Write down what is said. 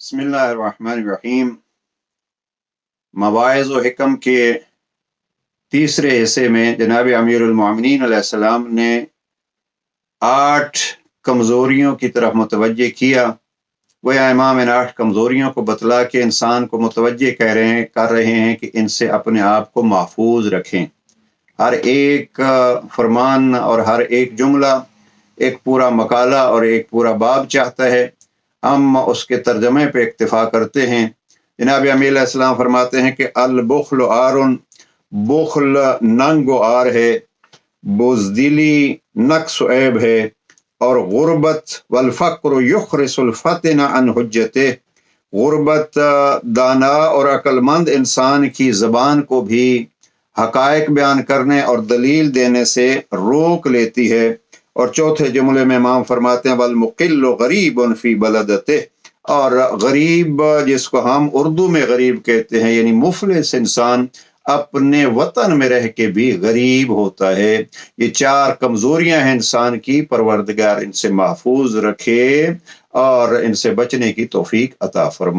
بسم اللہ الرحمن الرحیم۔ مواعظ و حکم کے تیسرے حصے میں جناب امیر المومنین علیہ السلام نے 8 کمزوریوں کی طرف متوجہ کیا۔ وہ امام ان 8 کمزوریوں کو بتلا کے انسان کو متوجہ کر رہے ہیں کہ ان سے اپنے آپ کو محفوظ رکھیں۔ ہر ایک فرمان اور ہر ایک جملہ ایک پورا مقالہ اور ایک پورا باب چاہتا ہے، ہم اس کے ترجمے پہ اکتفا کرتے ہیں۔ جناب امیر علیہ السلام فرماتے ہیں کہ البخل عارن، بخل ننگ و عار ہے، بزدلی نقص و عیب ہے، اور غربت والفقر یخرس الفتن عن حجتے، غربت دانا اور عقل مند انسان کی زبان کو بھی حقائق بیان کرنے اور دلیل دینے سے روک لیتی ہے۔ اور چوتھے جملے میں امام فرماتے ہیں والمقل غریب فی بلدتے، اور غریب جس کو ہم اردو میں غریب کہتے ہیں یعنی مفلس انسان اپنے وطن میں رہ کے بھی غریب ہوتا ہے۔ یہ 4 کمزوریاں ہیں انسان کی، پروردگار ان سے محفوظ رکھے اور ان سے بچنے کی توفیق عطا فرمائے۔